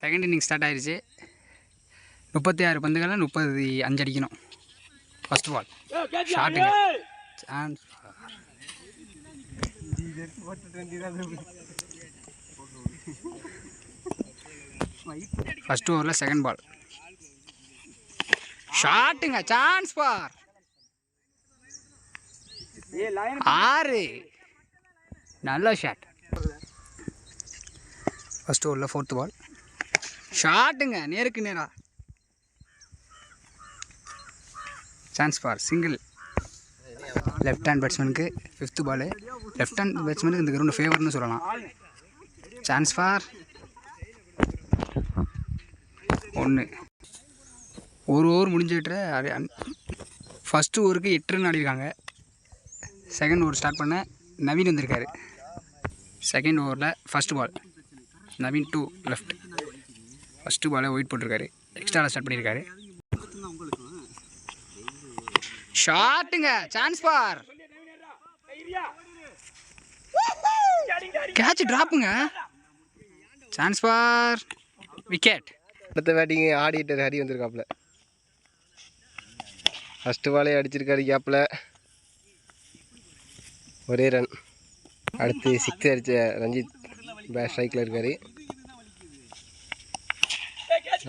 Second inning start ஆயிடுச்சு. 36 பந்துகளில் 35 அடிக்கணும். ஃபர்ஸ்ட் பால் ஷாட்டுங்க. சான்ஸ் ஃபர்ஸ்ட் ஓவரில் செகண்ட் பால் ஷாட்டுங்க. Chance for 6. நல்ல ஷாட். ஃபர்ஸ்ட் ஓவரில் ஃபோர்த் பால் ஷாட்டுங்க. நேருக்கு நேரா. Chance for single. Left hand பேட்ஸ்மேனுக்கு ஃபிஃப்த் பாலு. லெஃப்ட் ஹேண்ட் பேட்ஸ்மேனுக்கு இந்த கிரவுண்டு ஃபேவர்னு சொல்லலாம். Chance for 1. ஒரு ஓவர் முடிஞ்சுக்கிட்டு ஃபஸ்ட்டு ஓவருக்கு 8 ரன் ஆடிருக்காங்க. செகண்ட் ஓவர் ஸ்டார்ட் பண்ண நவீன் வந்திருக்காரு. செகண்ட் ஓவரில் first ball Naveen 2 left. First பாலை ஒயிட் போட்டிருக்காரு. எக்ஸ்ட்ராவில் ஸ்டார்ட் பண்ணியிருக்காரு. ஷாட்டுங்க. சான்ஸ் ஃபார் கேட்ச் ட்ராப்புங்க. Chance for wicket. அடுத்த பேட்டிங் ஆடிட்டர் ஹரி வந்திருக்காப்புல. ஃபஸ்ட்டு பாலே அடிச்சிருக்காரு கேப்பில். ஒரே ரன். அடுத்து 6 அடித்த ரஞ்சித் ஸ்ட்ரைக்கில் இருக்கார்.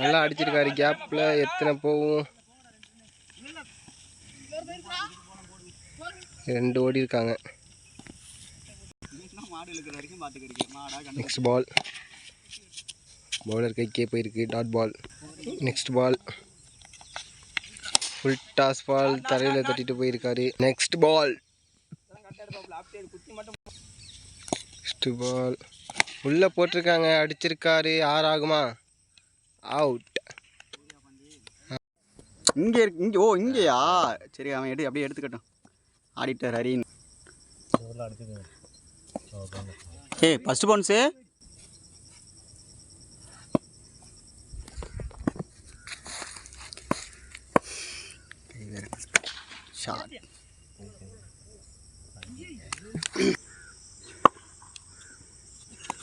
நல்லா அடிச்சிருக்காரு கேப்பில். எத்தனை போகும்? 2 ஓடி இருக்காங்க. நெக்ஸ்ட் பால் பவுலர் கைக்கே போயிருக்கு. Dot ball. Next ball full toss ball தரையில் தட்டிட்டு போயிருக்காரு. நெக்ஸ்ட் பால் உள்ளே போட்டிருக்காங்க. அடிச்சிருக்காரு. 6 ஆகுமா? அவுட். இங்கே இருக்கு. இங்கே இங்கேயா? சரி, அவன் அப்படியே எடுத்துக்கட்டும். Auditor Harin. First bounce. Shot.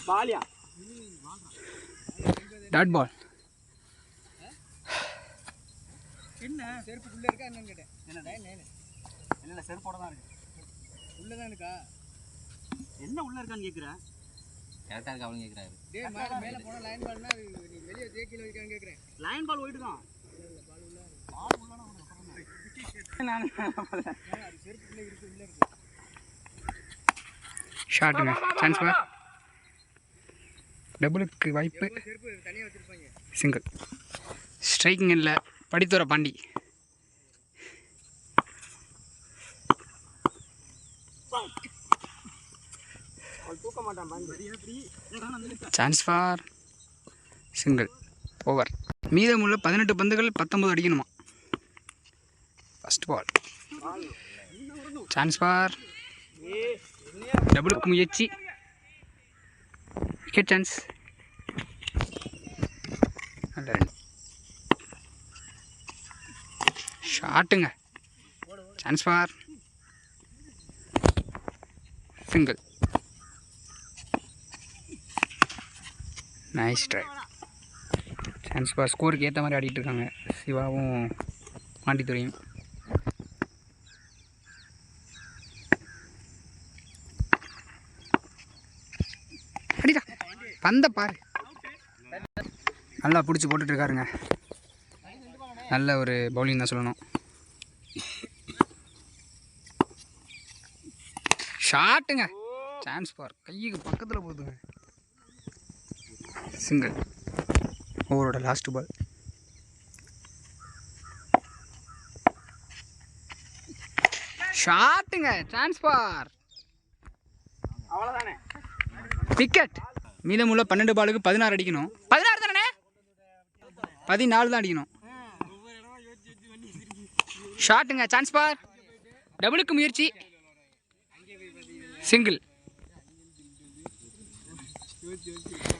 பாலியா டாட் பால். என்ன செருப்பு உள்ள இருக்கா என்னன்னு கேட்டேன். என்ன செருப்போட தான் இருக்கு. உள்ளதான் இருக்கா? என்ன உள்ள இருக்கான்னு கேட்குறேன். கரெக்டாக இருக்கா அவனு கேட்குறாரு. டேய் மேலே போனால் லைன் பால்னா நீ வெளியே தேக்கில வைக்கான்னு கேட்குறேன். லைன் பால் போயிட்டு தான். செருப்புக்குள்ளே இருக்கு. உள்ள இருக்கு. ஷாட்டுங்க. சான்ஸ் ஃபார் டபுளுக்கு வாய்ப்பு. செருப்பு தனியாக வச்சுருப்பாங்க. சிங்கிள். ஸ்ட்ரைக்கிங் இல்லை. படித்துற பாண்டி. தூக்க மாட்டான் Pandi. Chance for single. Over. மீதமுள்ள 18 பந்துகள் 19 அடிக்கணுமா. ஃபர்ஸ்ட் பால் சான்ஸ் ஃபார் டபுளுக்கு முயற்சி. Wicket chance. நல்ல ரன். ஷாட்டுங்க. Chance for single. Nice try. Chance for. ஸ்கோருக்கு ஏற்ற மாதிரி ஆடிட்டு இருக்காங்க சிவாவும் பாண்டித்துறையும். அடிடா பந்த பாரு. நல்லா பிடிச்சி போட்டுட்ருக்காருங்க. நல்ல ஒரு பவுலிங் தான் சொல்லணும். ஷாட்டுங்க. சான்ஸ் ஃபார் கைக்கு பக்கத்தில் போகுதுங்க. சிங்கிள். ஓவரோட லாஸ்ட் பால். ஷாட்டுங்க. சான்ஸ் ஃபார் அவ்வளோதானே. விக்கெட். மீதமுள்ள 12 பாலுக்கு 16 அடிக்கணும். 16 தானே? 14 தான் அடிக்கணும். ஷாட்டுங்க. சான்ஸ் ஃபார் டபுளுக்கு முயற்சி. சிங்கிள்.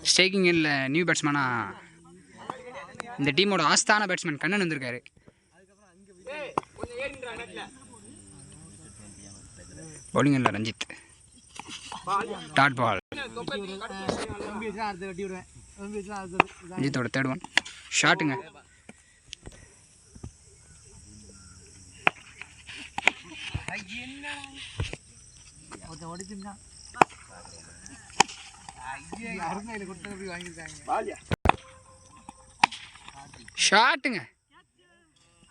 ஸ்ட்ரைக்கிங் இல்லை. நியூ பேட்ஸ்மேனா இந்த டீமோட ஆஸ்தான பேட்ஸ்மேன் கண்ணன் வந்திருக்காரு. bowling இல்லை ரஞ்சித். Dot ball. அடுத்து வெட்டி விடுவேன். விஜித்தோட தேர்ட் ஒன் ஷாட்டுங்க. ஷாட்டுங்க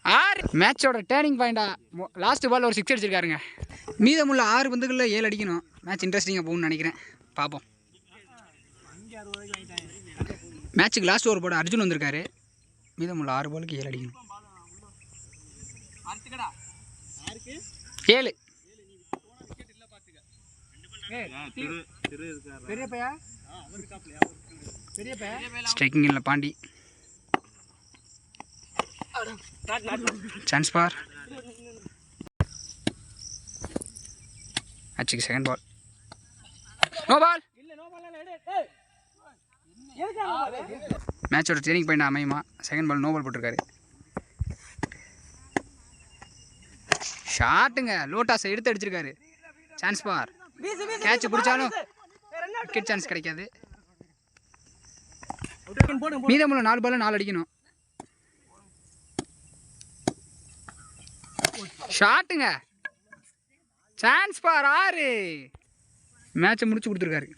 6. மேட்சோட டேர்னிங் பாயிண்டா லாஸ்ட் பால் ஒரு 6 அடிச்சிருக்காருங்க. மீதமுள்ள 6 பந்துகளில் 7 அடிக்கணும். மேட்ச் இன்ட்ரெஸ்டிங்காக போகும்னு நினைக்கிறேன். பார்ப்போம். மேட்ச்சுக்கு லாஸ்ட் ஓவர் போட அர்ஜுன் வந்திருக்காரு. மீதமுள்ள 6 பாலுக்கு 7 அடிக்கணும். 7. ஸ்ட்ரைக்கிங் இல்லை பாண்டி. Chance for. மேட்சுக்கு செகண்ட் பால். No ball. மேட்சோட ட்ரெயினிங் பாயிண்ட் அமையுமா? செகண்ட் பால் நோ பால் போட்டிருக்காரு. ஷாட்டுங்க. லோட்டாஸை எடுத்து அடிச்சிருக்காரு. Chance for. கேட்ச் பிடிச்சாலும் விக்கெட் சான்ஸ் கிடைக்காது. மீதமுள்ள 4 பால் 4 அடிக்கணும். ஷாட்டுங்க. Chance for 6. மேட்சை முடிச்சு கொடுத்துருக்காரு.